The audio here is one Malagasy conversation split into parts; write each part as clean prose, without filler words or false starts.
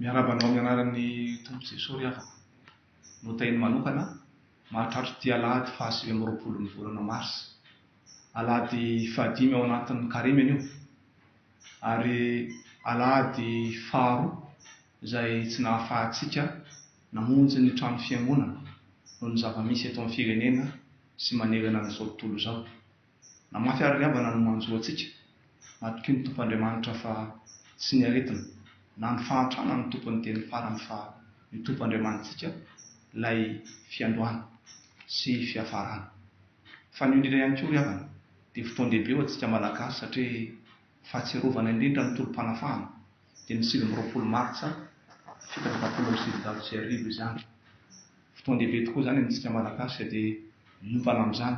miarabanao amin'ny anaran'ny Tompo Jesosy afa. Notainy manokana mahatratra ty alahady 20 ny volana Marsa. Alahady 15 ao anatin'ny karimany io. Ary alahady 2 izay tsy nahafahantsika namonjy ny trano fiangonana noho ny zava-misy eto amin'ny firenena sy manegana an'izao tontolo izao. Namafy ariavana no manjo antsika, matoky ny Tompoandriamanitra fa tsy ny aretina na ny fahantrana ny tompony teny farany fa ny Tompoandriamanitsika lay fiandohana sy fiafarana. Fa ny indrindra ihany koa riavana dia fotoan-dehibe ho antsika malagasy satria fahatsiarovana indrindra ny tolom-panafahana dia ny 20 Martsa 1770 izany. Fotoan-dehibe tokoa izany antsika malagasy dia miompana amin'izany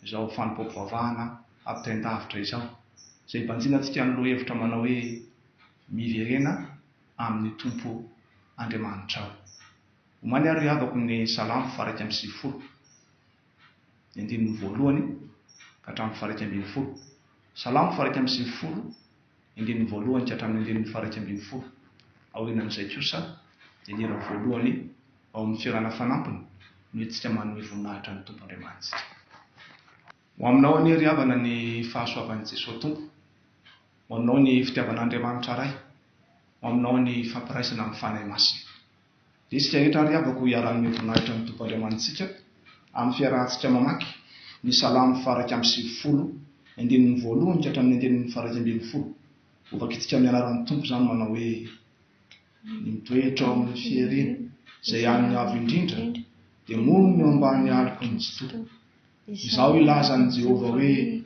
izao fanompoam-pivavahana ampitain-davitra izao, izay banjina antsika ny lohahevitra manao hoe miverena amin'ny Tompo Andriamanitra ao. Omany ary avako ny Salamo 120, ny andininy voalohany ka hatramin'ny 120. Salamo 120, andininy voalohany ka hatramin'ny andininy 120. Ao inan'izay kosa dia ny era voalohany ao amin'ny fiarana fanampiny no etsika manome voninahitra ny Tompo Andriamanitsika. Ho aminao anie riavana ny fahasoavan'i Jesosy Tompo, ho aminao ny fitiavan'Andriamanitra ray, ho aminao ny fampiraisana amin'ny fanahy masina. Dia isika rehetra riavako hiara-manome voninahitra ny Tompo Andriamanitsika amin'ny fiarahantsika mamaky ny Salamo 120, andininy voalohany ka hatramin'ny andininy 120. Ovakitsika amin'ny anaran'ny Tompo izany manao hoe ny mitoetra ao amin'ny fiherena izay haniny avo indrindra dia mono ny ambany aliko ny jitoa. Izao ilazan'i Jehovah hoe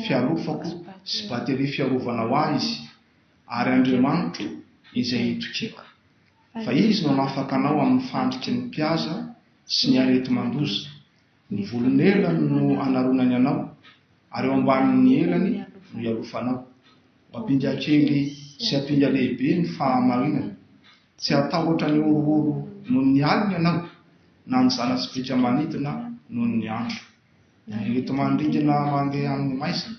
fialofako sy batery fiarovana ho ahy izy, ary Andriamanitro izay itokiko. Fa izy no hanafaka anao amin'ny fandriky ny mpihaza sy ny arety mandoza. Ny volon'elany no anaronany anao, ary eo ambanin'ny elany no ialofanao. Ho ampinga kely sy ampinga lehibe ny fahamarinana. Tsy atahotra ny orooro noho ny alina ianao, na ny zana-tsipika manidina noho ny andro. Ny reto mandringana mandeha amin'ny maizina,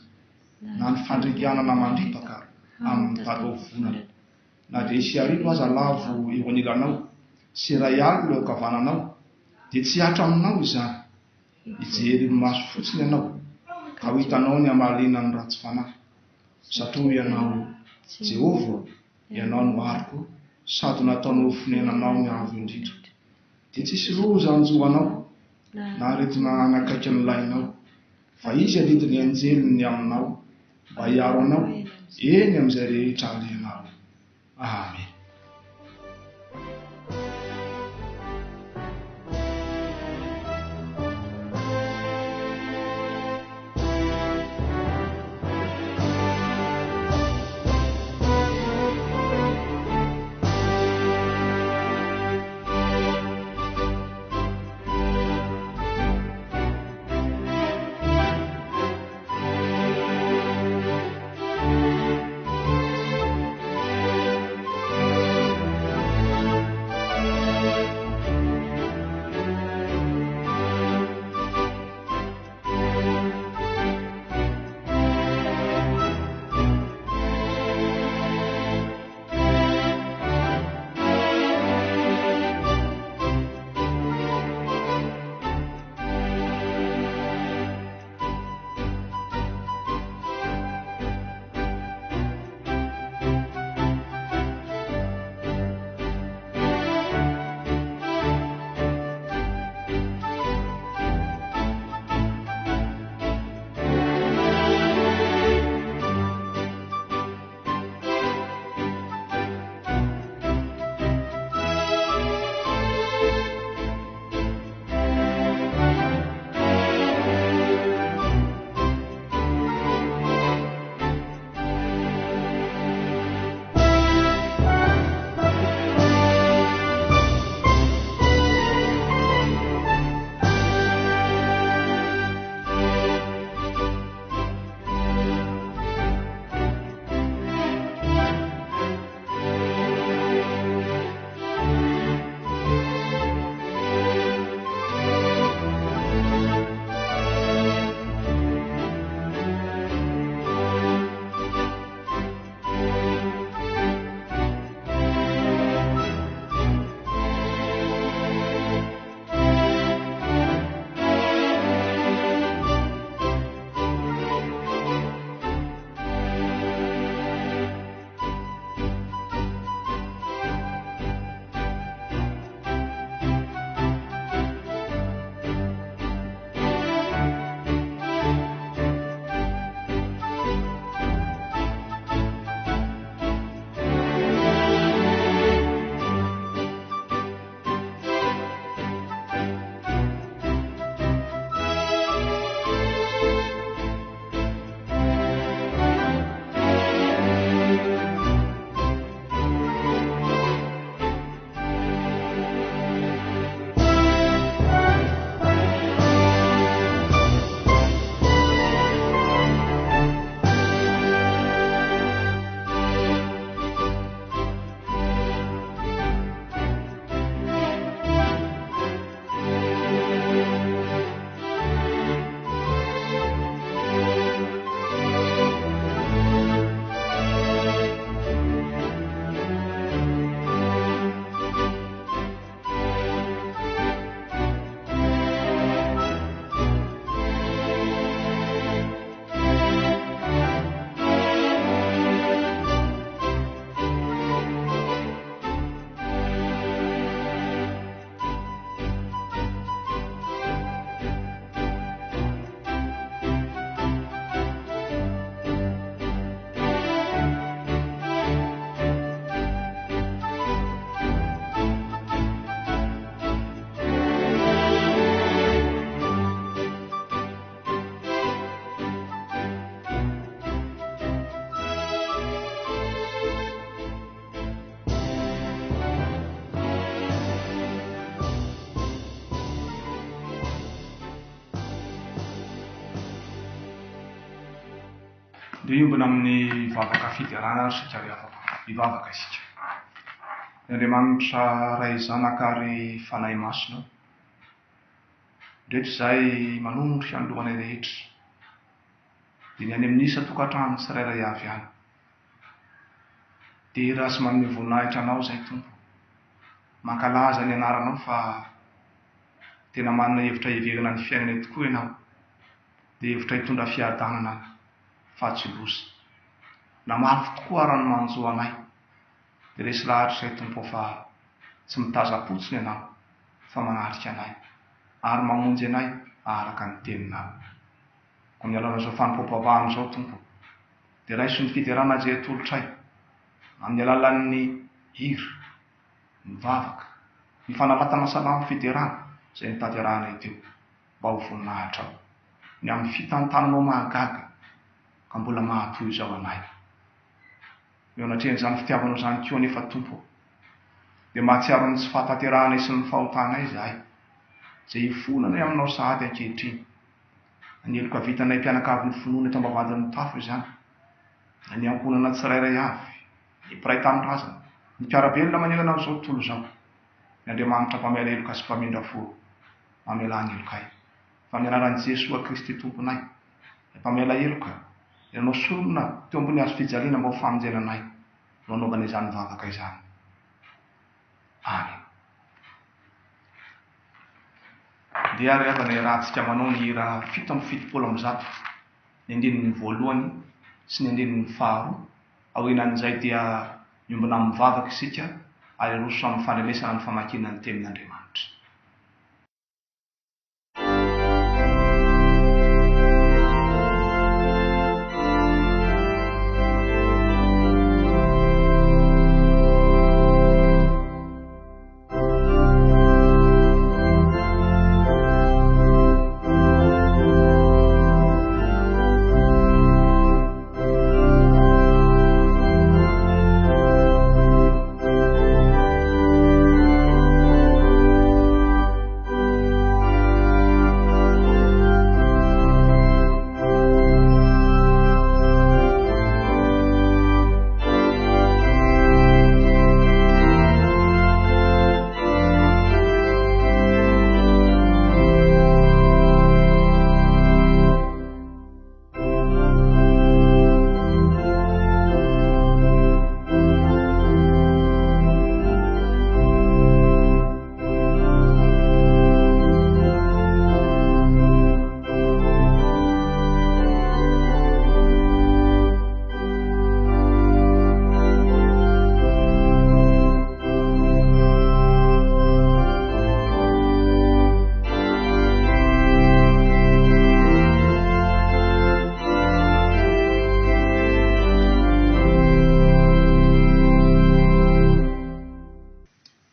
na ny fandringianana mandripaka amin'ny tato-vonana. Na dia isy arivo aza lavo eo anilanao, sy iray alina eo ankavananao, dia tsy hatra aminao izany. Hijery ny maso fotsiny ianao, ka ho hitanao ny hamalina ny ratsy fanahy. Satria ianao Jehovah, ianao no ariko, sady nataonao fonenanao ny avo indrindra. Dia tsisy loza anjohanao, na aretina anakaiky ny lainao, fa izy alidiny anjeliny aminao, mba hiaro anao eny amin'izay rehetra alehanao. Amen. dia iombona amin'ny vavaka fiderana ary sika rehefa hivavaka isika. Ny Andriamanitra ray zanaka ary fanahy masina rehetra izay manondro fianolohana rehetra dia ny any amin'ny isa-tokantrano tsirairay avy any dia raha sy manome voninahitra anao izay Tompo, mankalaza ny anaranao fa tena manana hevitra hiverina ny fiainana tokoa ianao, dia hevitra hitondra fiadanana fa tsy loza. Namafy tokoa ary ny manjo anay dia resy lahatra izay Tompo fa tsy mitaza-potsiny ianao fa manatrika anay ary mamonjy anay araka ny teninao. Amin'ny alalan'izao fanompoam-pavahana izao Tompo dia raiso ny fiderana Jery-tolotray amin'ny alalan'ny hira, ny vavaka, ny fanalatana salamo fiderana izay nitaterahana teo mba ho voninahitra ao ny amin'ny fitantananao mahagaga ka mbola mahatoy izao anay. Eo anatrehan'izany fitiavanao izany koa nefa Tompo dia mahatsiaro ny tsy fahatanteranay sy ny fahotanay izahay izay hifonanay aminao sahady ankehitriny. Aneloka vitanay mpianakavy ny finoana eto ambavadin'ny tafo izany, ny ankonana tsirairay avy, ny mpiray tamin-drazana, ny mpiarabelona manerana amin'izao tontolo izao. Ny Andriamanitra mpamela heloka sy mpamindra fo mamela anelokay fa amin'ny anaran'i Jesoa Kristy Tomponay mpamela heloka dia nanao sorona teo ambony hazo fijaliana mba ho famonjenanay no anaovana izany vavaka izany. Amen. Dia rehefa rahantsika manao ny hira 770 ny andinin'ny voalohany sy ny andinin'ny faharoa, aorianan'izay dia miombona amin'ny vavaka isika ary aroso amin'ny fandrenesana ny famakiana ny tenin'Andriamanitra.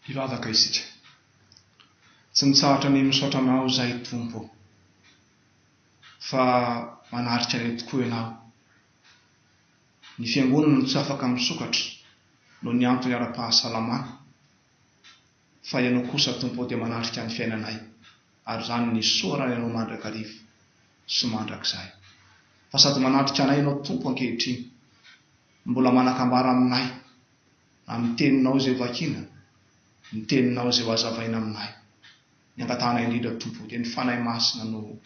Hivavaka isika. Tsy mitsahatra ny misaotra anao izay Tompo fa manatrika anay tokoa ianao. Ny fiangonana no tsy afaka misokatra noho ny antony ara-pahasalamana fa ianao kosa Tompo dia manatrika ny fiainanay ary izany ny soarany ianao mandrakariva sy mandrakizay. Fa sady manatrika anay ianao Tompo ankehitriny, mbola manakambara aminay amin'ny teninao izay vakiana, ny teninao izay ho hazavaina aminay. Ny angatanay indrindra Tompo dia ny fanahy masina no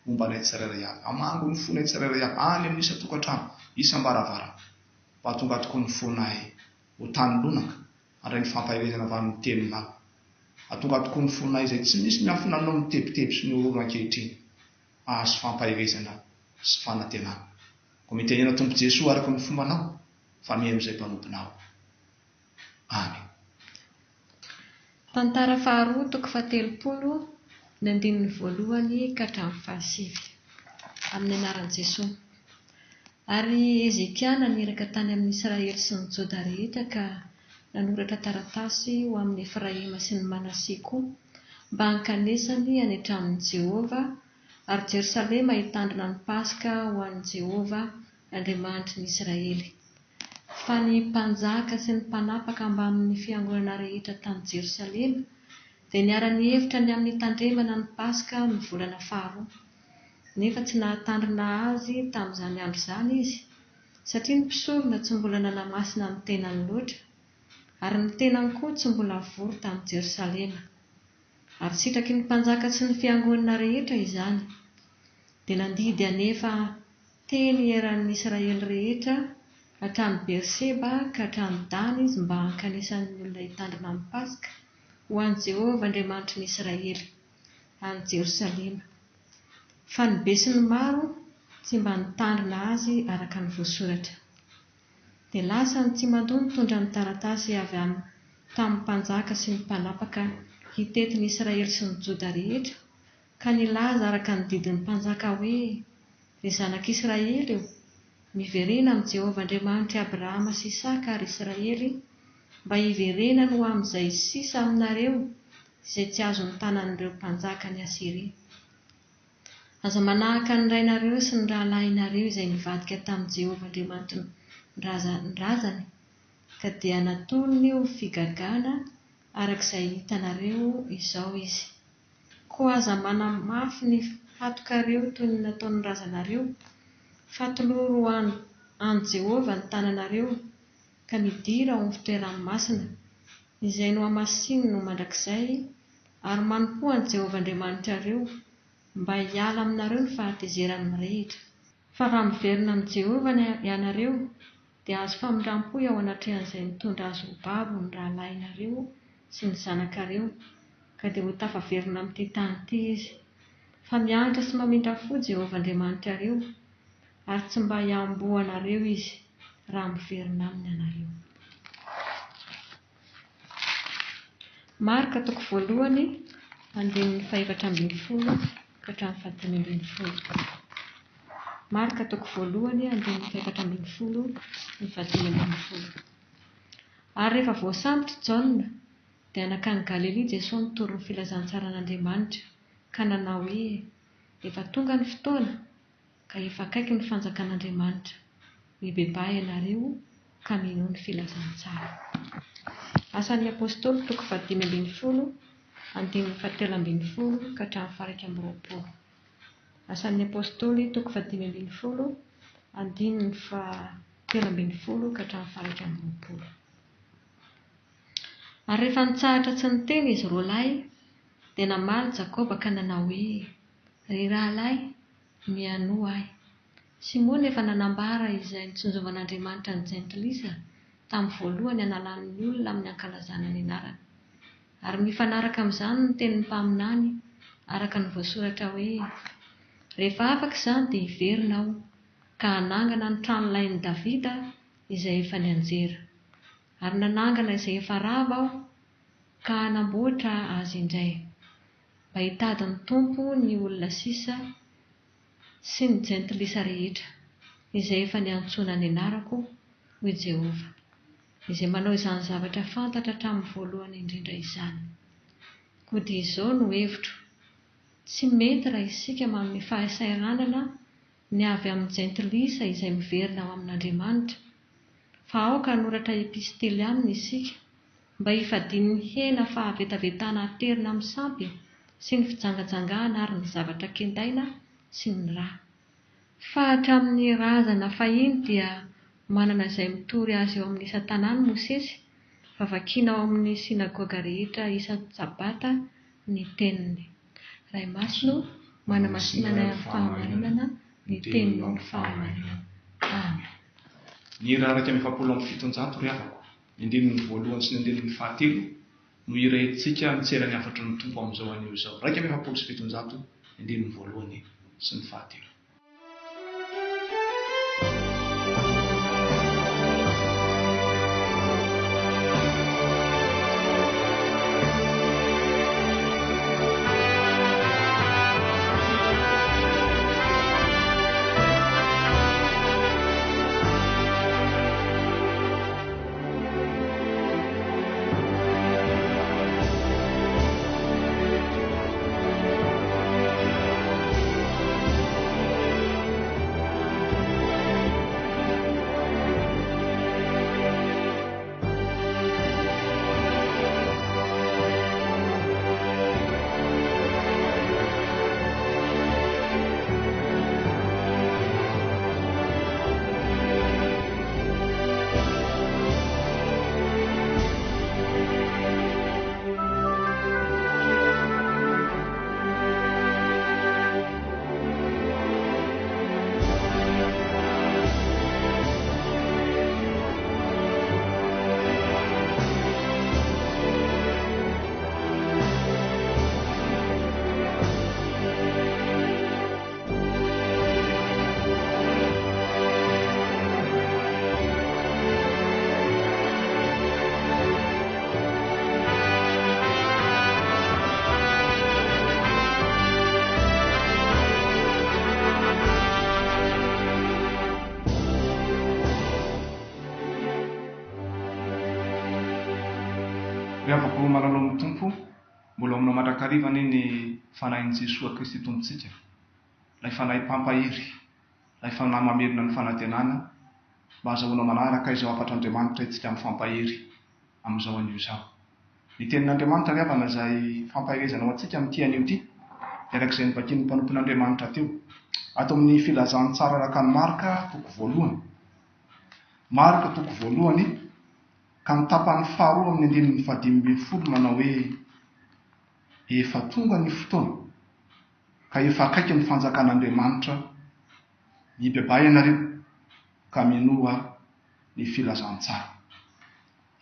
ombanay tsirairay avy, amango ny fonay tsirairay avy any amin'ny isa-tokantrano, isam-baravarana, mba tonga tokoa ny fonay ho tany lonaka andray ny fampaherezana avy amin'ny teninao. Atonga tokoa ny fonay izay tsy misy miafina anao mitebiteby sy miororo ankehitriny, ahazo fampaherezana sy fanantenana. Ko mitenena Tompo Jesoa araka ny fombanao fa mihaino izay mpanompinao. Amen. Tantara faharoa toko 70 ny andinin'ny voalohany ka hatramin'ny fahasivy. Amin'ny anaran'i Jesoa. Ary Ezekia naniraka tany amin'ny Israely sy ny Joda rehetra ka nanoratra taratasy ho amin'ny Efraima sy ny Manase koa mba hankanesany hanetramin'i Jehova, ary Jerosalema hitandrina ny Paska ho an'i Jehova Andriamanitry ny Israely. Fa ny mpanjaka sy ny mpanapaka mba amin'ny fiangonana rehetra tany Jerosalema dia niara-ny hevitra ny amin'ny tandremana ny Paska ny volana faharoa. Nefa tsy nahatandrina azy tamin'izany andro izany izy, satria ny mpisorona tsy mbola nanamasina ny tenany loatra, ary ny tenany koa tsy mbola vory tamin'i Jerosalema. Ary sitraky ny mpanjaka sy ny fiangonana rehetra izany, dia nandidy anefa teny eran'ny Israely rehetra hatrany Berseba ka hatrany Dany izy mba hankanesan'ny olona hitandrina amin'ny Pasika ho an'i Jehovah Andriamanitry ny Israely any Jerosalema. Fa ny be sy ny maro tsy mba nitandrina azy araka ny voasoratra. Dia lasa ny Tsimandò nitondra ny taratasy avy tamin'ny mpanjaka sy ny mpanapaka hitety ny Israely sy ny Joda rehetra, ka nilaza araka ny didin'ny mpanjaka hoe: ry zanak'Israely eo, miverena amin'ny Jehovah Andriamanitry Abrahama sy Isaka ary Israely, mba hiverenany ho amin'izay sisa aminareo izay tsy azon'ny tanan'ireo mpanjaka ny Asiria. Aza manahaka ny rainareo sy ny rahalahinareo izay nivadika tamin'i Jehovah Andriamanitry ny razany, ka dia natolony ho figagana arak'izay hitanareo izao izy. Koa aza manamafy ny hatokareo toy ny nataon'ny razanareo, fatoloro an Jehovah ny tananareo, ka midira ho fitoerany masina, izay no hamasiny no mandrakizay, ary manompo an Jehovah Andriamanitrareo mba hiala aminareo ny fahatezerany mirehitra. Fa raha miverina amin'ny Jehovah ianareo, dia azo famindrampoy ao anatrehan'izay nitondra azy ho babo ny rahalahinareo sy ny zanakareo, ka dia ho tafaverina amin'ity tany ity izy. Fa mianatra sy mamindra fo Jehovah Andriamanitrareo, ary tsy mba hiamboho anareo izy raha miverina aminy ianareo. Marka 1:14-20 ka hatramin'ny 15. Marka 1:14-20. Ary rehefa voasambotra Jaona, dia nakany Galilea Jesosy nitory ny filazantsara an'Andriamanitra, ka nanao hoe: efa tonga ny fotoana, ka efa akaiky ny fanjakan'Andriamanitra. Mibebahy ianareo ka minoa ny filazantsara. Asan'ny Apôstôly 5:17 ka hatramin'ny 20. Asan'ny Apôstôly 5:17 ka hatramin'ny 20. Ary rehefa nitsahatra tsy niteny izy roalahy, dia namaly Jakoba ka nanao hoe: ry rahalahy, mianoa ahy. Simona efa nanambara izay nitsonjovan'Andriamanitra ny jentilisa tamin'ny voalohany hanalan'ny olona amin'ny ankalazana ny anarany. Ary mifanaraka amin'izany ny tenin'ny mpaminany araka ny voasoratra hoe: rehefa afaka izany dia hiverina aho, ka hanangana ny trano lain'i Davida izay efa nianjera. Ary nanangana izay efa rava aho, ka hanamboatra azy indray, mba hitady ny tompo ny olona sisa sy ny jentilisa rehetra izay efa niantsoana ny anarako hoy Jehovah, izay manao izany zavatra fantatra hatramin'ny voalohany indrindra izany. Koa dia izao no hevitro: tsy mety raha isika manome fahasairanana ny avy amin'ny jentilisa izay miverina ao amin'Andriamanitra, fa aoka hanoratra epistely aminy isika, mba hifadian'ny hena fahavetavetana aterina amin'ny sampy sy ny fijangajangana ary ny zavatra kendaina sy ny rà. Fa hatramin'ny razana fahiny dia manana izay mitory azy eo amin'ny isan-tanàna Mosesy, fa vakiana ao amin'ny sinagoga rehetra isan-tsabata ny teniny. Ray Masino, manamasinana amin'ny fahamarinana ny teninao ny fahamarinana. Amen. Ny hira raika amin'ny 700 ry havako, indrininy voalohany sy ny indrininy fahatelo no irehintsika mitserany afatry ny tompo amin'izao anio izao. Raika amin'ny 700, indrininy voalohany sy ny fahatelo. Rehefa malalao amin'ny tompo, mbola aminao mandrakarivana ny fanahin'i Jesosy Kristy tompontsika. Ilay fanahy pampahiry, ilay fanahy mamerina ny fanantenana, mba azahoana manaraka izao afatr'Andriamanitra itsika amin'ny fampahiry amin'izao anio izao. Ny tenin'Andriamanitra ry havana izay fampahirezana ho antsika amin'ity anio ity, arak'izay nivakian'ny mpanompon'Andriamanitra teo. Ato amin'ny filazantsara araka ny Marka toko voalohany. Marka toko voalohany, ka ny tapany faharoa amin'ny andinin'ny 5:10 manao hoe: efa tonga ny fotoana, ka efa akaiky ny fanjakan'Andriamanitra, mibebay ianareo ka minoa ny filazantsara.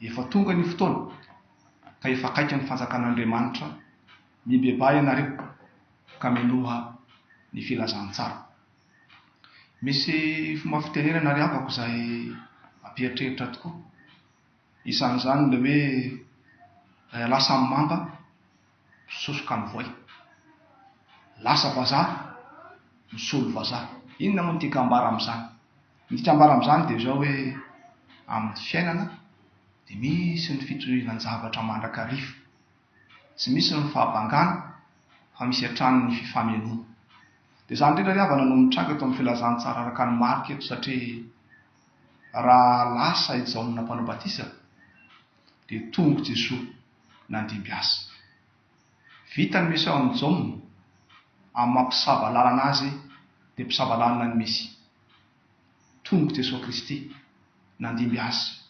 Efa tonga ny fotoana, ka efa akaiky ny fanjakan'Andriamanitra, mibebay ianareo ka minoa ny filazantsara. Misy fomba fitenenana ry havako izay ampieritreritra tokoa. Isan'izany ilay hoe lasa mamba misosoka ny voay, lasa vazaha misolo vazaha. Inona moa no tiaka hambara amin'izany? Ny tiaka hambara amin'izany dia izao hoe amin'ny fiainana dia misy ny fitovivan-javatra mandrakariva, tsy misy ny fahabangana, fa misy hatrany ny fifamenoana. Dia izany indrindra ry havana no mitranga eto amin'ny filazantsara araka ny Marika eto, satria raha lasa ijaonina mpanao batisa dia tonga Jesosy nandimby azy. Vita ny Mesia amin'ny jaonina amin'ny mampisava lalana azy dia mpisava lalana ny Mesia. Tonga Jesosy Kristy nandimby azy,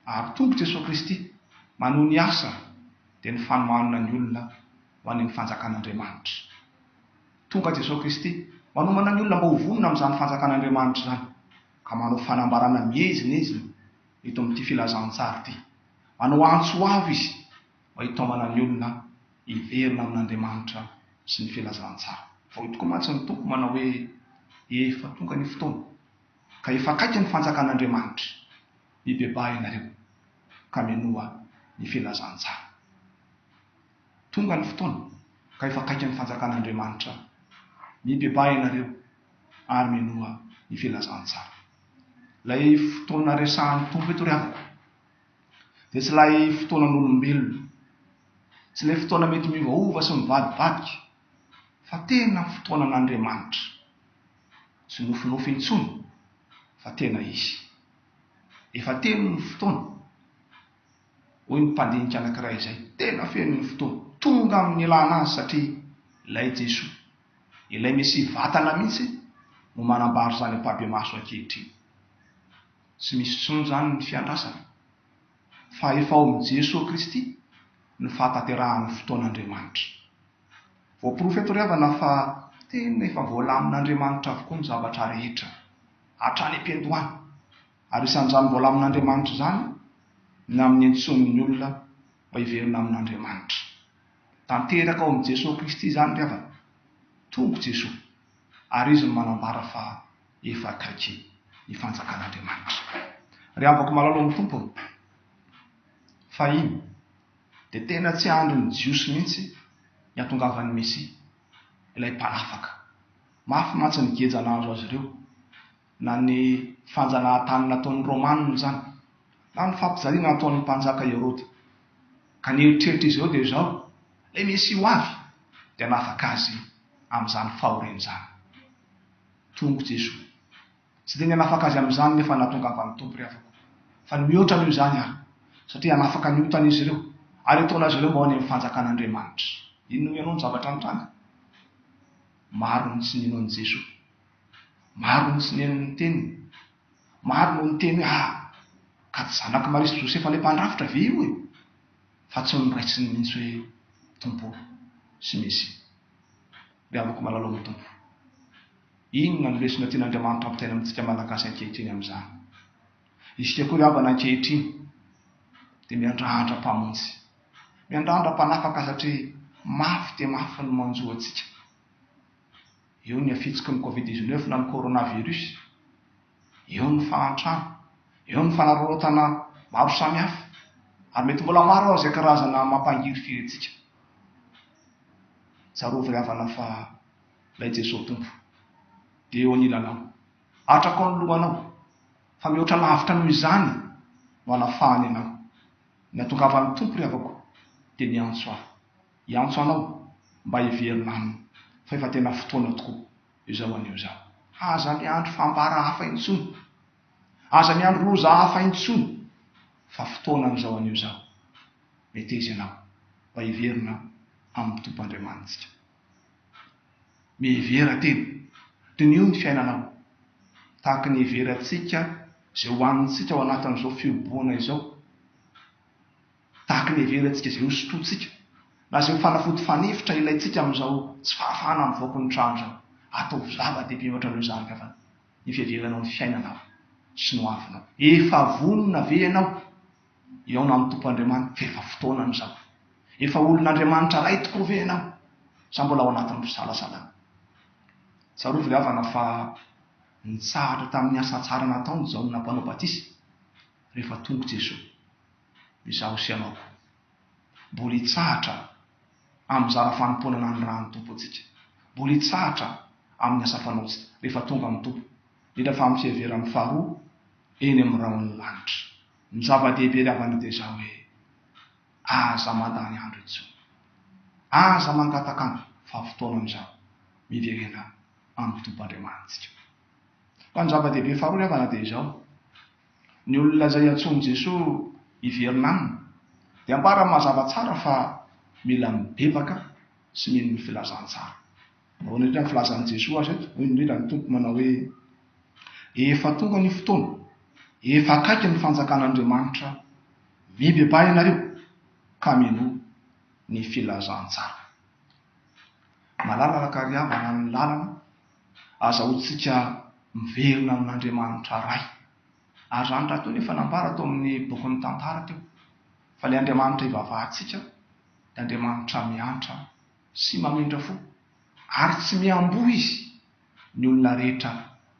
ary tonga Jesosy Kristy manohy ny asa dia ny fanomanana ny olona ho an'ny fanjakan'Andriamanitra. Tonga Jesosy Kristy manomana ny olona mba ho vonona amin'izany fanjakan'Andriamanitra izany, ka manao fanambarana mihezinyezina eto amin'ity filazantsara ity. Manao antso avo izy mba hitaomana ny olona hiverina amin'Andriamanitra sy ny filazantsara. Vao tokoa mantsy ny tompo manao hoe efa tonga ny fotoana, ka efa akaiky ny fanjakan'Andriamanitra, mibebay ianareo ka minoa ny filazantsara. Tonga ny fotoana, ka efa akaiky ny fanjakan'Andriamanitra, mibebay ianareo ary minoa ny filazantsara. Ilay fotoana resahan'ny tompo eto ry havako dia tsy ilay fotoanan'olombelona, tsy ilay fotoana mety miovaova sy mivadibadika, fa tena fotoanan'Andriamanitra. Tsy nofinofy intsony, fa tena izy. Efa teno ny fotoana, hoy ny mpandinika anankiray izay, tena feno ny fotoana. Tonga amin'ny ilana azy, satria ilay Jesosy, ilay Mesia vatana mihitsy no manambary izany ampabe-maso ankehitriny. Tsy misy intsony izany ny fiandrasana, fa efa ao amin'i Jesosy Kristy ny fahataterahan'ny fotoan'Andriamanitra. Voaporofeto ry havana fa tena efa voalamin'Andriamanitra avokoa ny zavatra rehetra hatrany am-piandohany, ary isan'izany voalamin'Andriamanitra izany na amin'ny entson'ny olona mba hiverina amin'Andriamanitra. Tanteraka ao amin'i Jesosy Kristy izany ry havana. Tonga Jesosy, ary izy no manambara fa efa akaiky ny fanjakan'Andriamanitra. Ry havako malalao amin'ny tompo, fa iny dia tena tsy andron'ny jiosy mihitsy ny hatongavan'ny Mesia, ilay mpanafaka. Mafy mantsy ny gejana azo azy ireo, na ny fanjanahan-tany nataon'ny Romanina izany, na ny fampijaliana nataon'ny mpanjaka Herody. Ka ny eritreritra izy eo dia izao, ilay Mesia ho avy dia nafaka azy amin'izany fahoriana izany. Tonga Jesosy, tsy dia ny hanafaka azy amin'izany nefa nahatongavan'ny tompo ry havako, fa ny mihoatra noho izany ary, satria hanafaka ny otan'izy ireo, ary ataon'izy ireo mba ho any amin'ny fanjakan'Andriamanitra. Inona ianao ny zavatra mitranga? Maro ny tsy ninoan'i Jesosy, maro ny tsy nen'ny teniny, maro no ny teny hoe ka tsy zanaky Maria sy Josefa ilay mpandrafitra ve io e? Fa tsy noraisiny mihitsy hoe tompo sy Mesia. Ry havako malalao amin'ny tompo, inona no lesona tian'Andriamanitra ampitaina amintsika malagasy ankehitriny amin'izany? Isika koa ry havana ankehitriny dia miandrahandra mpamonjy, miandrahandra mpanafaka, satria mafy dia mafy ny manjoa antsika. Eo ny afitsiky ny Covid-19 na ny coronavirus, eo ny fahantrano, eo ny fanarotana maro samihafa, ary mety mbola maro aho izay karazana mampangirifiry antsika. Tsarovy ry havana fa ilay Jesosy tompo dia eo anilanao, atrako ao ny lohanao, fa mihoatra lavitra noho izany no hanafahany ianao. ny atongavan'ny tompo riavako dia ny antso aho, iantso anao mba hiverina aminy fa efa tena fotoana tokoa izao anio izao. Aza miandro fambara hafa intsony, aza miandro loza hafa intsony, fa fotoana n'izao anio izao. Mety izy ianao mba hiverina amin'ny tompo Andriamanitsika. Mihevera tena toy ny io ny fiainanao, tahaka ny heverantsika izay hohanintsika ao anatin'izao fiomboana izao, tahaka ny heverantsika izay hosotrotsika na izay fanafody fanefitra ilaitsika amin'izao tsy fahafahana amin'ny voako ny trano izao. Atao zava-dehibe ohatran'ireo izany kavana ny fiheveranao ny fiainanao sy ny hoavinao. Efa vonona ve ianao eo na amin'ny tompo Andriamanitra? Efa fotoana n'izao. Efa olon'Andriamanitra ray tokoa ve ianao sa mbola ao anatin'ny fisalasalana? Tsarovy ry havana fa nitsahatra tamin'ny asa tsara nataony Jaona mpanao batisy rehefa tonga Jesosy. Izaho sy ianao mbola hitsahatra amin'ny zara fanompoana ny rano tompo antsika, mbola hitsahatra amin'ny asa fanaontsika rehefa tonga amin'ny tompo. Indrindra fa amin'ny fiheveran'ny faharoa eny amin'ny raon'ny lanitra. Ny zava-dehibe ry havana dia izao hoe aza mandany andro intsony, aza mangatakana fa fotoana amin'izao miverena amin'ny tompo Andriamanitsika. Fa ny zava-dehibe faharoa ry havana dia izao: ny olona izay antsoiny Jesosy hiverina aminy dia ambara mazava tsara fa mila mibebaka sy mino ny filazantsara. Ao indrindra ny filazan'i Jesosy azy eto, indrindra ny tompo manao hoe efa tonga ny fotoana, efa akaiky ny fanjakan'Andriamanitra, mibebay ianareo ka mino ny filazantsara. Malalaka ry havana ny lalana azahoantsika miverina amin'Andriamanitra ray. Ary zany raha teo nefa nambara tao amin'ny bokin'ny tantara teo fa ilay Andriamanitra ivavahantsika dia Andriamanitra miantra sy mamindra fo, ary tsy miamboho izy ny olona rehetra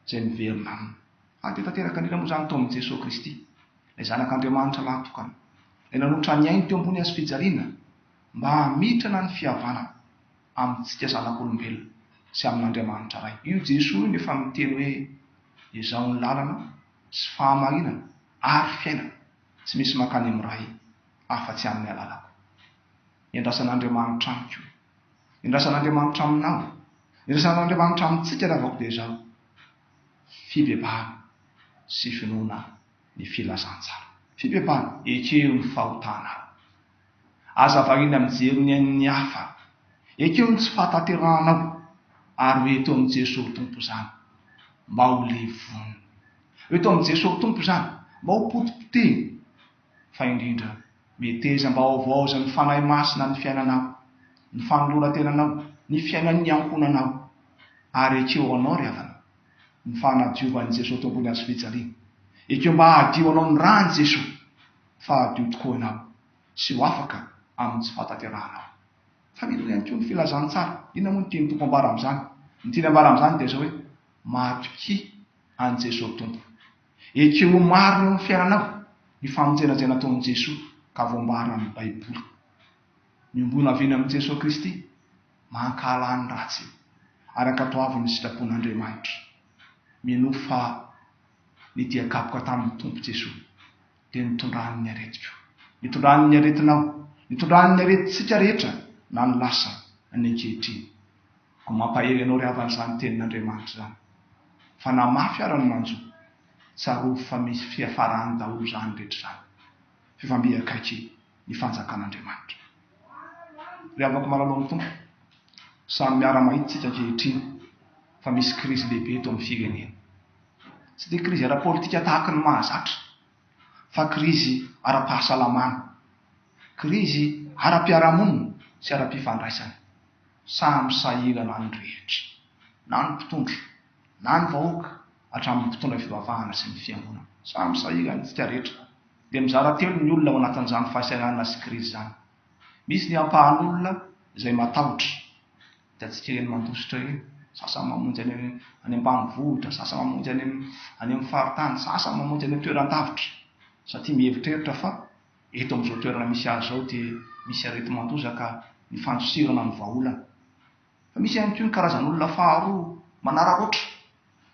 izay miverina aminy. Ary tanteraka indrindra moa zany tao amin'i Jesosy Kristy, ilay zanak'Andriamanitra lahatokana, ilay nanotra ny ainy teo ambony hazofijaliana mba hamitrana ny fihavana amintsika zanak'olombelona sy amin'Andriamanitra ray. Io Jesosy io nefa miteny hoe izao ny lalana sy fahamarinana ary fiainana, tsy misy mankany amin'ny ray afa-tsy amin'ny alalako. Iandrasan'Andriamanitra amiko, iandrasan'Andriamanitra aminao, iandrasan'Andriamanitra amintsika ravako dia izao: fibebahana sy finoana ny filazantsara. Fibebahana, ekeo ny fahotana, aza variana mijery ny ain'ny hafa, ekeo ny tsy fahatateranao, ary hoe eto amin'ny Jesosy tompo izany mba ho levona, eto amin'ny Jesosy tompo izany mba ho potipotehina, fa indrindra meteza mba ho avaoza ny fanahy masina ny fiainanao, ny fanoloran-tenanao, ny fiainan'ny ankonanao. Ary ekeo anao ry havana ny fanadiovan'i Jesosy teo ambony hazofijaliana, ekeo mba hadio anao ny rany Jesosy, fa hadio tokoa ianao sy ho afaka amin'ny tsy fahatateranao. Fa mino ihany koa ny filazantsara. Inona moa ny tiany tompo ambara amin'izany? Ny tiany ambara amin'izany dia izao hoe matoki an'i Jesosy tompo. Ekeo marina eo amin'ny fiainanao ny famonjenajena ataon'i Jesosy ka voambara amin'ny Baiboly. Miombona avy eny amin'i Jesosy Kristy, mankala ny ratsy ary ankatoavy ny sitrapon'Andriamanitra. Mino fa ny diakapoka tamin'ny tompo Jesosy dia nitondrany ny aretiko, nitondrany ny aretinao, nitondrany ny aretintsika rehetra na ny lasa ny ankehitriny. Ko mampahery ianao ry havana izany tenin'Andriamanitra izany, fa na mafy ara ny manjo, tsarovy fa misy fiafarany daholo izany rehetra izany, fifambiakaiky ny fanjakan'Andriamanitra. Ry havako malalo amin'ny tompo, samy miara-mahitsika ankehitriny fa misy krizy lehibe eto amin'ny firenena. Tsy dia krizy ara-politika tahaka ny mahazatra, fa krizy ara-pahasalamana, krizy ara-piarahamonina sy ara-pifandraisana. Samy sahirana ny rehetra, na ny mpitondra, na ny vahoaka, hatramin'ny mpitondra fivavahana sy ny fiangonana. Samy sahirana isika rehetra. Dia mizara telo ny olona ao anatin'izany fahasahiranana sy krizy izany. Misy ny ampahan'olona izay matahotra, dia antsika ireny mandositra ireny, sasany mamonjy any ambanivohitra, sasany mamonjy any amin'ny faritany, sasany mamonjy any amin'ny toeran-davitra, satria mihevitreritra fa eto amin'izao toerana misy azy zao dia misy arety mandozaka ny fandosirana ny vahaolana. Fa misy ihany koa ny karazan'olona faharoa manararoatra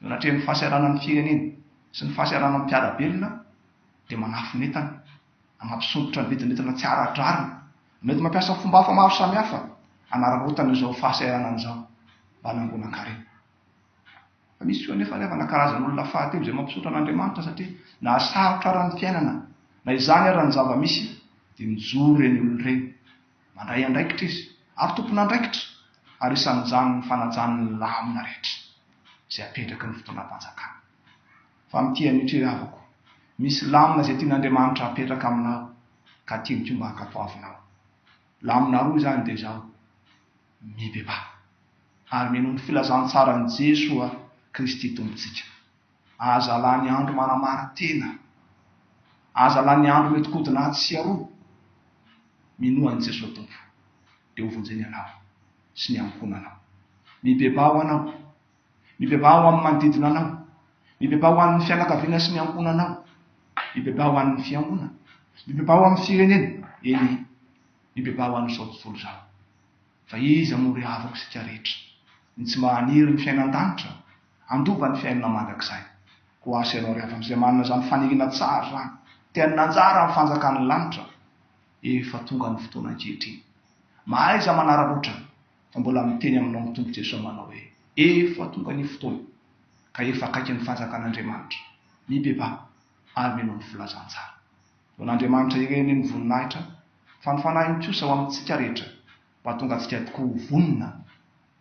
eo anatrehan'ny fahasahiranan'ny firenena sy ny fahasahiranan'ny mpiara-belona dia manafy netana mampisondrotra ny vidin'entana tsy aradrarina, mety mampiasa fomba hafa maro samihafa anararotana izao fahasairana an'izao mba hanangonan-karena. Fa misy koa nefa levana karazan'olona fahatelo izay mampisotra an'Andriamanitra satria na sarotra ara-ny fiainana na izany ara ny zava-misy dia mijoro reny olona ireny, mandray andraikitra izy ary tompona andraikitra ary isan'izany ny fanajan'ny lamina rehetra izay apetraky ny fotoanam-panjakana. Fa amin'ity an'ity havako, misy lamina izay tian'Andriamanitra apetraka aminao ka tiany koa mba hankatoavinao. Lamina roa izany dia izao: mibebà ary mino ny filazantsara ny Jesoa Kristy tompontsika. Aza lany andro manamara tena, aza lany andro metikodina tsy aroa, minoan'i Jesosy tompo dia hovonjeny ianao sy ny ankonanao. Mibebà ho anao, mibebà ho amin'ny manodidina anao, mibebà ho an'ny fianakaviana sy ny ankonanao, mibebà ho an'ny fiangonana, mibebà ho amin'ny firenena, eny mibebà ho an'izao tontolo izao. Fa iza moa ry havako sika rehetra ny tsy mahaniry ny fiainan-danitra andova ny fiainana mandrakizay. Ko asa ianao ry havako izay manana izany faniriana tsara izany, tiany nanjara amin'ny fanjakan'ny lanitra, efa tonga ny fotoana ankehitriny. Mahaiza manara-loatra fa mbola miteny aminao ny Tompo Jesosy manao hoe efa tonga ny fotoana ka efa akaiky ny fanjakan'Andriamanitra. Mibebà ary mino ny filazantsara. N'Andriamanitra ireny ny voninahitra fa ny fanahiny kosa ho amintsika rehetra mba tonga antsika tokoa ho vonina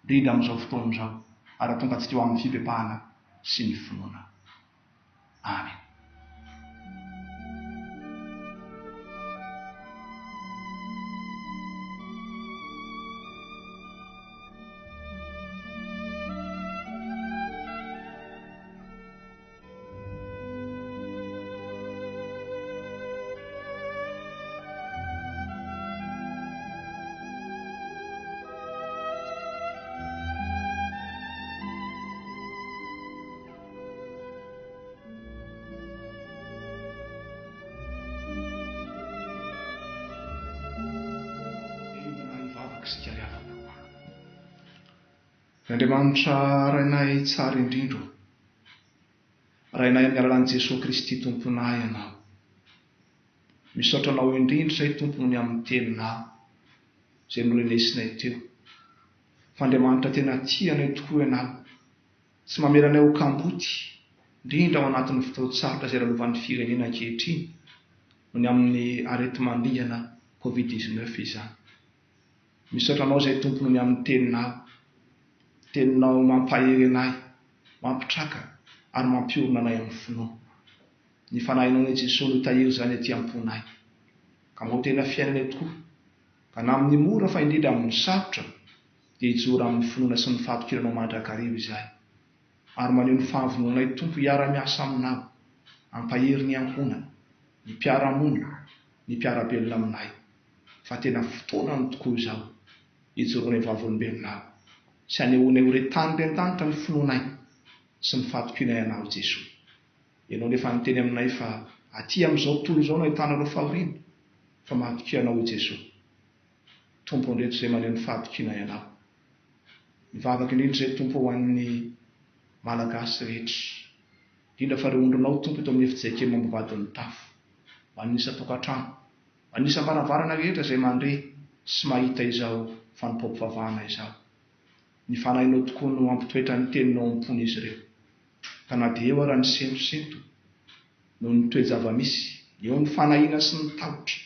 indrindra amin'izao fotoana izao ary tonga antsika ho amin'ny fibebahana sy ny finoana. Amen. Andriamanitra rainay tsara indrindro, rainay amin'ny alalan'i Jesosy Kristy tomponay ianao. Misaotra anao indrindra izay tompony amin'ny teninao izay norenesinay teo. Fa Andriamanitra tena tianay tokoa ianao, tsy mameranay ho kamboty indrindra ao anatin'ny fotoan-tsarotra izay lalovan'ny firenena ankehitriny noho ny amin'ny areti-mandingana Covid-19 izany. Misaotra anao izay tompony amin'ny teninao, teninao mampahery anay, mampitraka ary mampiorona anay amin'ny finoana. Ny fanahinao ny Jesosy no tahiry izany aty am-ponay ka mbo tena fiainanay tokoa, ka na amin'ny mora fa indrindra amin'ny sarotra dia hijoro amin'ny finoana sy ny fahatokiranao mandrakariva izay, ary maneho ny fahavononay Tompo hiara-miasa aminao, ampahery ny ankonana, ny mpiara-monina, ny mpiara-belona aminay. Fa tena fotoanany tokoa izao hijoronay vavolombelonao sy anehoanay ho retany ren-danitra ny finoanay sy ny fahatokinay anao Jesosy. Ianao nefa niteny aminay fa aty amin'izao tontolo izao no ahitanareo fahoriana, fa mahatoky anao Jesosy, Tompo ndreto izay maneho ny fahatokinay anao. Mivavaka indrindra izay Tompo ho an'ny malagasy rehetra, indrindra fa ireo ondronao Tompo eto amin'ny efi-jaikely mambavadin'ny tafo, manisa tokantrano, manisa varavarana rehetra izay mandre sy mahita izao fanompom-pivavahana izao. Ny fanahinao tokoa no ampitoetra ny teninao am-pony izy ireo, ka na dia eo ara ny sentosento no ny toe-java-misy, eo ny fanahina sy ny tahotra.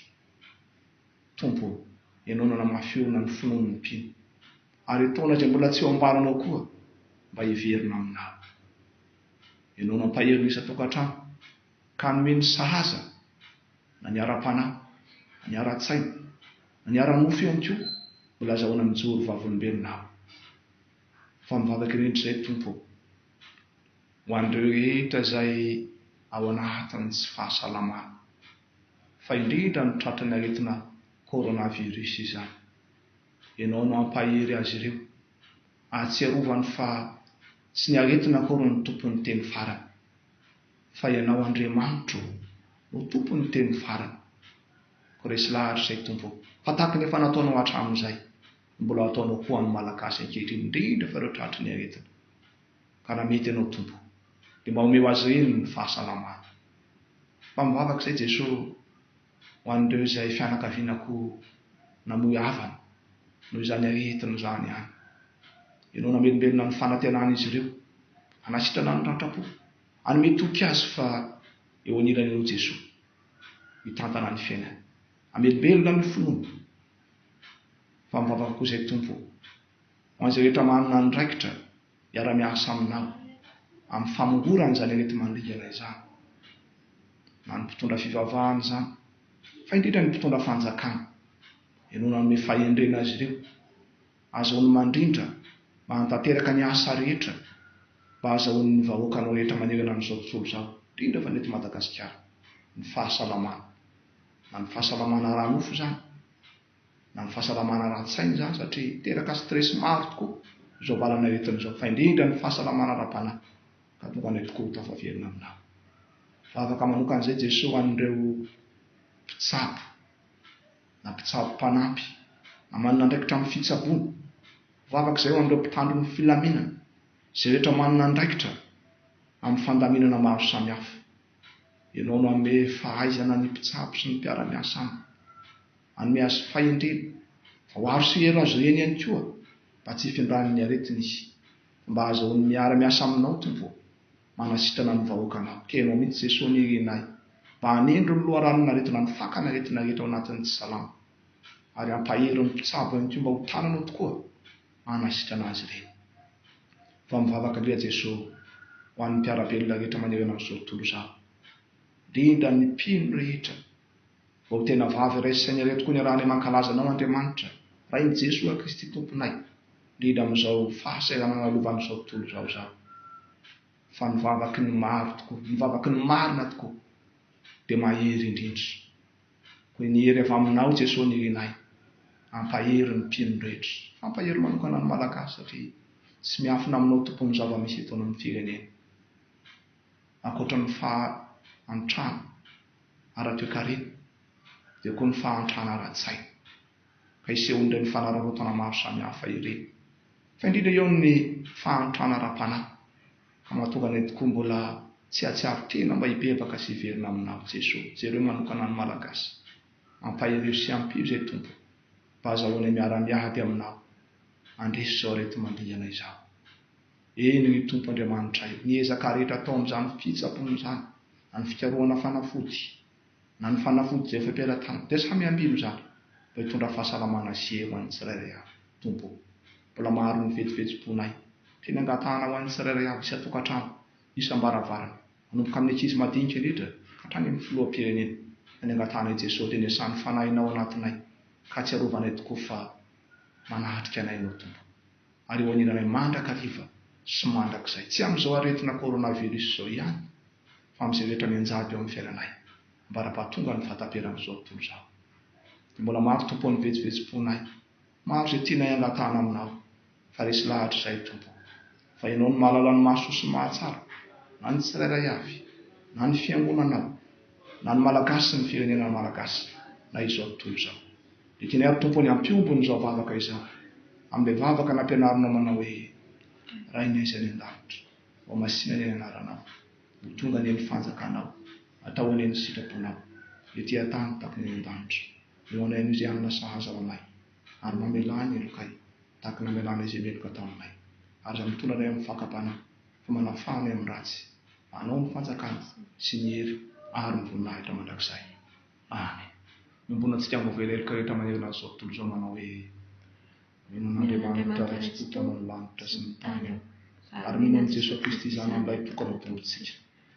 Tompo, ianao nanamafiorina ny finoan'ny mpino, ary taona izay mbola tsy eo ambaranao koa mba hiverina aminao. Ianao nampahery ny isa-tokantrano ka nomeny sahaza na ny ara-panahy, na ny ara-tsaina, na ny ara-nofo ihany koa mbola azahoana mijoro vavolombelonao. Fa mivavaka indrindra izay Tompo ho an'ireo rehetra izay ao anatiny tsy fahasalamana, fa indrindra ny tratran'ny aretina coronavirus izany. Ianao no ampahery azy ireo, ahatsiarovany fa tsy ny aretina akory ny tompony teny farany, fa ianao Andriamanitro no tompony teny farany. Koresy lahatra izay Tompo, fa tahaka ny efa nataonao hatramin'izay, mbola ataonao koa amin'ny malagasy ankehitriny indrindra fa ireo tratran'ny aretina. Ka na mety ianao Tompo, dia mba omeo azy ireny ny fahasalamana. Fa mivavaka izay Jesosy, ho ho an'ireo izay fianakavianako namoy havana noho izany aretiny zany ihany. Ianao namelombelona ny fanantenana izy ireo, anasitrana ny ratrapo, anome toky azy fa eo anilany ianao Jesosy mitantana ny fiainany, amelombelona ny finoana fa mivavaka koa izay tompo ho an'izay rehetra manana ny raikitra hiara-miasa aminao amin'ny famongorana izany arety manrigana izany, na ny mpitondra fivavahana izany fa indrindra ny mpitondra fanjakana. Ianao nanome fahendrena azy ireo, azahoany mandrindra mba hantanteraka ny asa rehetra, mba azahoany vahoakanao rehetra manerana n'izao tontolo izao, indrindra fa nety Madagasikara, ny fahasalamana, na ny fahasalamana ara-nofo izany, na ny fahasalamana ara-tsaina izany, satria teraka stress maro tokoa izao valana rehetin'izao, fa indrindra ny fahasalamana ara-panahy ka tonga ny tokoa ho tafaverina aminao. Fa afaka manokana izay Jesosy ho an'ireo mpitsabo na mpitsabo mpanampy na manana andraikitra amin'ny fitsaboana, vavaka izay ho an'ireo mpitandro ny filaminana, izay rehetra manana andraikitra amin'ny fandaminana maro samihafa. Ianao no hanome fahaizana ny mpitsabo sy ny mpiara-miasa aminy, hanome azy fahendrena fa ho aro sihero azy ireny ihany koa mba tsy hifindrany ny aretiny izy, mba azahoany miara-miasa aminao tompo, manasitrana ny vahoakanao. Kenao mihitsy Jesosy ny irenay mba hanendro ny loharanona aretina ny fakana aretina rehetra ao anatin'ny tsy salama, ary hampahery ny mpitsabo ihany koa mba ho tananao tokoa manasitrana azy ireny. Fa mivavaka indrindra Jesosy ho an'ny mpiara-belona rehetra manerana amin'izao tontolo izao, indrindra ny mpino rehetra vao tena vavy iray sy saina iray tokoa ny arahany mankalaza anao Andriamanitra, rain'i Jesosy a Kristy tomponay, indrindra amin'izao fahasairana analovan'izao tontolo izao. Fa nivavaky ny maro tokoa, nivavaky ny marina tokoa, dia mahery indrindra. Koa ny hery avy aminao Jesosy ny irenay, ampahery ny mpino rehetra, ampahery manokana ny malagasy, satria tsy miafina aminao tompony zava-misy eto amin'ny firenena. Ankoatra ny fahantrana ara-toekarena, dia koa ny fahantrana ara-tsaina, ka isehon'ireny fanararaotana maro samihafa ireny. Fa indrindra eo ny fahantrana ara-panahy, ka mahatonga ny tokoa mbola tsy atsiaro tena mba hibebaka sy hiverina aminao Jesosy, jereo manokana ny malagasy, ampahery sy ampio izay tompo, mba azahoany miara-miady aminao andresy izao arety mandrihana izao. Eny ny tompo Andriamanitra io, ny ezaka rehetra atao amin'izany fitsaboana izany, na ny fikarohana fanafody, na ny fanafody izay efa ampelatana, dia samy ambilo izany mba hitondra fahasalamana sy hery ho an'ny tsirairay avy. Tompo, mbola maro ny vetiveti-ponay, teny angatahana ho an'ny tsirairay avy sy atokantrano isam-baravarana, manomboka amin'ny ankizy madinika indrindra hatrany amin'ny filoham-pirenena, ny angatahana i Jesosy teny iasany fanahinao anatinay, ka tsy arovanay tokoa fa manahatrika anay ianao tompo, ary ho anilanay mandrakariva sy mandrakizay, tsy amin'izao aretina coronavirus izao ihany, fa amin'izay rehetra mianjady eo amin'ny fiainanay, mbara-pahatonga ny fahataperan'izao tontolo izao. Dia mbola maro tompo ny vetiveti-ponay, maro izay tianay angatahana aminao, fa resy lahatra izay tompo, fa ianao ny mahalala ny maso sy mahatsara, na ny tsirairay avy, na ny fiangonanao, na ny malagasy sy ny firenena malagasy, na izao tontolo izao. Dia tianay ary tompo ny ampiombo n'izao vavaka izao, amin'ilay vavaka nampianarinao manao hoe rainay izay any an-davitra, ho masina ny anaranao, ho tonga ny fanjakanao, atao any ny sitraponao, ety an-tany tahaka ny an-danitra, eo anay no izay anona sahaza anay, ary mamelany elokay tahaka namelana izay meloka taonay, ary izay mitondra anay amin'ny fakapana, fa manafanay amin'ny ratsy, anao ny fanjakana sy ny hery ary ny voninahitra mandrakizay. Amen. Nomboanantsika voavelelika rehetra manerana izao tontolo izao manao hoe Amin'Andriamanitra resy tokoa ny lanitra sy ny tany ao, ary mino amin'i Jesosy Kristy izany amin'ilay tokana bolontsika,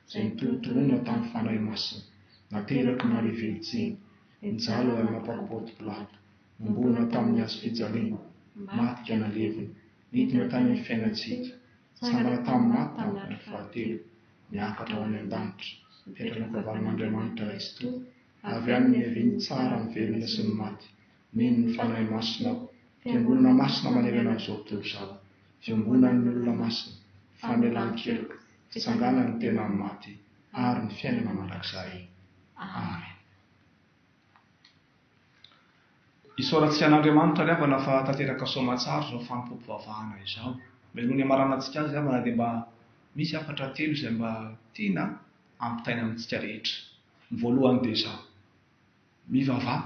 izay nitorotorona tamin'ny fanahy masina, nateraky narevelitsiny, nijaly ao amin'ny apaky Pilato, nombona tamin'ny hazo fijaliana, maty nalevina, nidina tany amin'ny fiainantsika, sangana tamin'ny maty tamin'ny fahatelo, niakatra ao any an-danitra, mipetraka amin'ny kavaron'Andriamanitra resy tokoa, avy any ny haviny tsara ny velona sy ny maty, mino ny fanahy masina ao, fiangonana masina manerana amin'izao tontolo izao, fiangonan'ny olona masina, famelan-keloka, fitsangana ny tena amin'ny maty, ary ny fiainana mandrakizay. Amen. Isaorantsika an'Andriamanitra ry havana fa tanteraka soamatsara izao fanompoam-pivavahana izao. Meloa ny amaranantsika azy havana dia mba misy afatra telo izay mba tiana ampitaina amintsika rehetra. Ny voalohany dia izao: mivava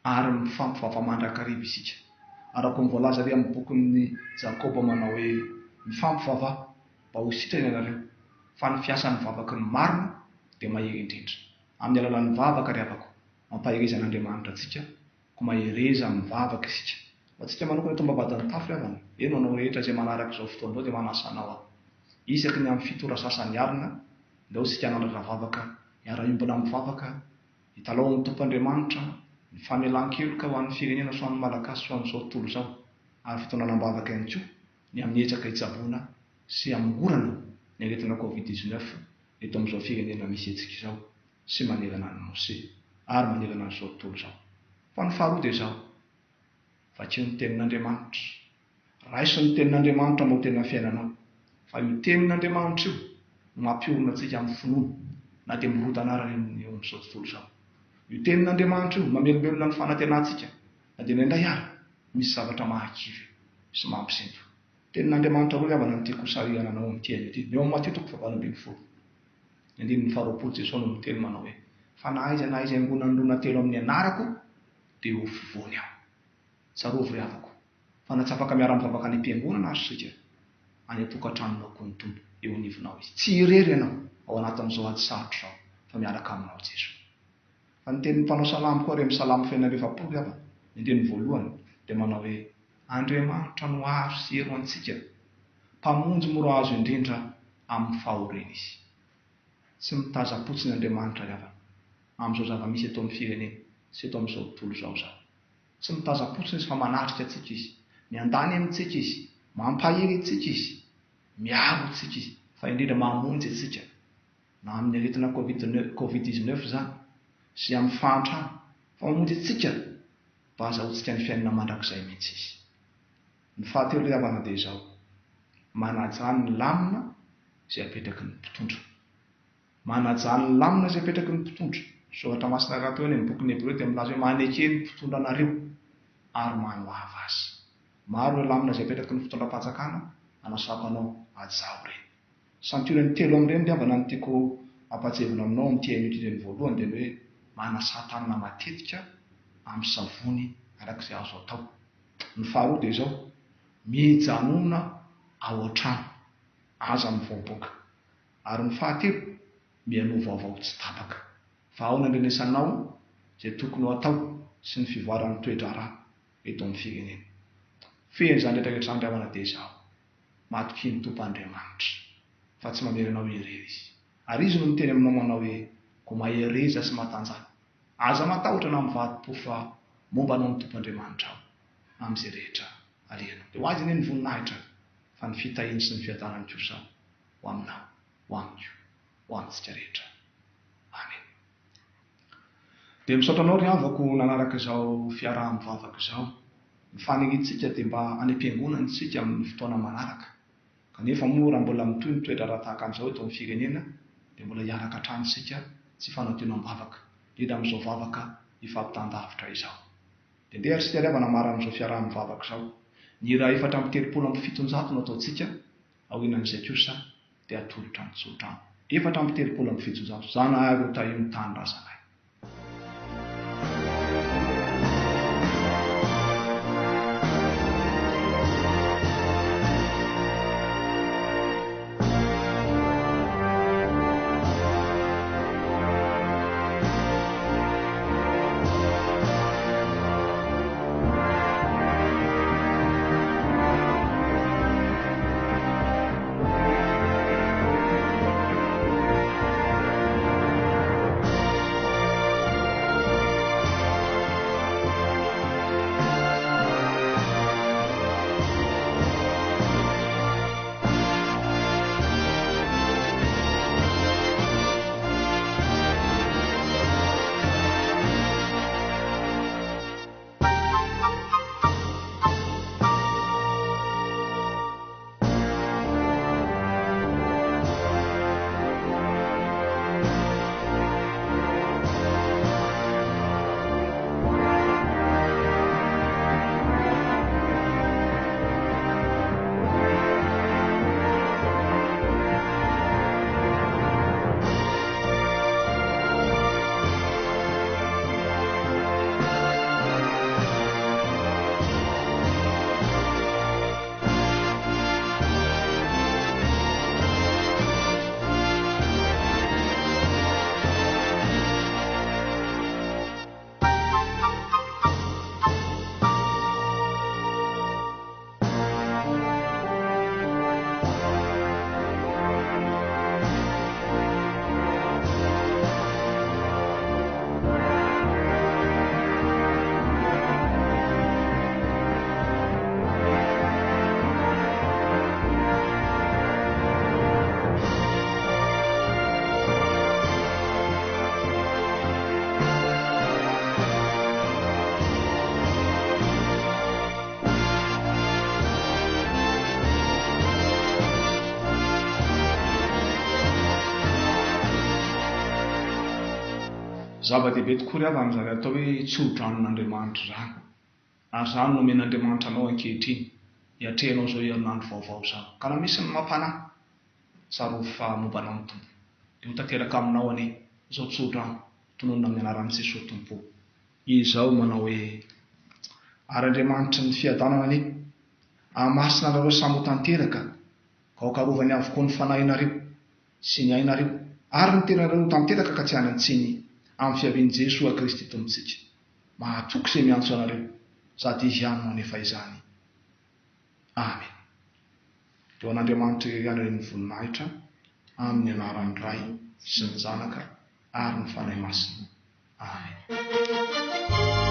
ary mifampivava mandrakariva isika. Araka ny voalaza ary amin'ny bokin'ny Jakoba manao hoe mifampivava mba ho sitrana ianareo, fa ny fiasan'ny vavaka ny marina dia mahery indrindra. Amin'ny alalan'ny vavaka ry havako mampaherezan'Andriamanitra antsika, ko mahereza mivavaka isika. Atsika manokana eto ambavadin'ny tafo ry havana, eno anao rehetra izay manaraka izao fotoana izao dia manasanao aho. Isaky ny amin'ny fito ora sasany alina ndao isika hanandratra vavaka, hiara-iombona mivavaka, hitalao amin'ny Tompoandriamanitra, ny famelan-keloka ho an'ny firenena so an'ny malagasy so amin'izao tontolo izao, ary fitonanam-bavaka ihany koa ny amin'ny etsaka hitsaboana sy hamorana ny aretina Covid-19 eto amin'izao firenena misy hetsika izao sy manelana ny nosy ary manelana n'izao tontolo izao. Fa ny faharoa dia izao, vakeo ny tenin'Andriamanitra, raiso ny tenin'Andriamanitra mba ho tena fiainanao, fa io tenin'Andriamanitra io no mampiorina antsika amin'ny finoana na dia mirotana ary eo amin'izao tontolo izao. Io tenin'Andriamanitra io mamelombelona ny fanantenantsika na dia nendray ary misy zavatra mahakivy sy mampisinto. Tenin'Andriamanitra roa havana ny tiako hosarihana anao amin'ity ety. Eo amin'ny Mateo 7:20 ny 20 Jesosy no miteny manao hoe fa na aiza angonan'olona telo amin'ny anarako dia ho fivoany aho. Tsarovy ry havako, fa na tsy afaka miara-mivavaka any am-piangonana ary sika, any an-tokantranonao koa ny Tompo eo anivonao izy. Tsy irery ianao ao anatin'izao ady sarotra izao fa miaraka aminao Jesosy. Fa ny tenin'ny mpanao salamo koa ry amin'ny salamo 120 ry havana, ny andiny voalohany dia manao hoe Andriamanitra no aro sy ero antsika, mpamonjy mora azo indrindra amin'ny fahoriana izy. Tsy mitaza-potsiny Andriamanitra ry havana amin'izao zava-misy eto amin'ny firenena sy eto amin'izao tontolo izao. Tsy mitaza-potsiny izy fa manatrika antsika izy, miandany amintsika izy, mampahery antsika izy, miaro antsika izy, fa indrindra mamonjy antsika na amin'ny aretina Covid-19 zany sy amin'ny fahantrano, fa mamonjy antsika mba azahoantsika ny fiainana mandrakizay mihitsy izy. Ny fahatelo ry havana dia izao, manajany ny lamina izay apetraky ny mpitondra. Manajany ny lamina izay apetraky ny mpitondra. Soratra masina rahateo eny amin'ny bokin'ny Hebreo dia milaza hoe manekeny ny mpitondra anareo ary manohava azy. Maro ireo lamina izay apetraky ny fitondram-panjakana, anasako anao ajaho ireny. Santionany telo amin'ireny ry havana ny tiako ampatsevina aminao amin'ity minitra voalohany dia hoe manasan-tanana matetika amin'ny savony arak'izay azo atao. Ny faharoa dia izao, mijanona ao an-trano aza mivaoboaka. Ary ny fahatelo, mihaino vaovao tsy tapaka, fa ao ny andrenesanao izay tokony ho atao sy ny fivoaran'ny toe-draharaha eto amin'ny firenena. Feno izany rehetrarehetra izany ry havana dia izao, matoky ny Tompoandriamanitra fa tsy mamery anao irery izy. Ary izy no miteny aminao manao hoe ko mahereza sy matanjaka, aza matahotra na mivadi-po fa momba anao ny Tompoandriamanitra ao amin'izay rehetra alianao. Dia ho azy anie ny voninahitra fa ny fitahiny sy ny fiadanany kosa ho aminao, ho amiko, ho amintsika rehetra. Amen. Dia misaotra anao ry havako nanaraka izao fiaraha-mivavaka izao. Ny fanerentsika dia mba any am-piangonana isika amin'ny fotoana manaraka. Kanefa moa raha mbola mitohy ny toe-draharaha tahaka an'izao eto amin'ny firenena dia mbola hiaraka hatrany isika tsy fanadionam-bavaka, indrindra amin'izao vavaka ifampitandavitra izao. Dia ndeha arsika ry havana mara amin'izao fiaraha-mivavaka izao. Ny hira 4:7 no ataontsika, aorianan'izay kosa dia atolotra ny tsotrano. 4:7 zanahy ho tahio ny tany razanay. Zava-dehibe tokoa ry avy amin'izany atao hoe tsodranon''Andriamanitra izany. Ary izany no omen'Andriamanitra anao ankehitriny hiatrehanao izao herinandro vaovao izao. Ka na misy ny mampanahy tsarovy fa mombana ny tompo dia ho tanteraka aminao anie izao tsodrano tononona amin'ny anaran'i Jesosy Tompo. Izao manao hoe: ary Andriamanitra ny fiadanana anie hamasina anareo samy ho tanteraka ka ho karovany avokoa ny fanahinareo sy ny ainareo ary ny tenareo ho tanteraka ka tsy any an-tsiny amin'ny fiavian'i Jesosy a Kristy Tomponsika. Mahatoky izay miantso anareo sady izy ihany no hanefa izany. Amen. Eo an'Andriamanitra ihany ireny voninahitra amin'ny anaran'ny Ray sy ny Zanaka ary ny Fanahy Masina. Amen.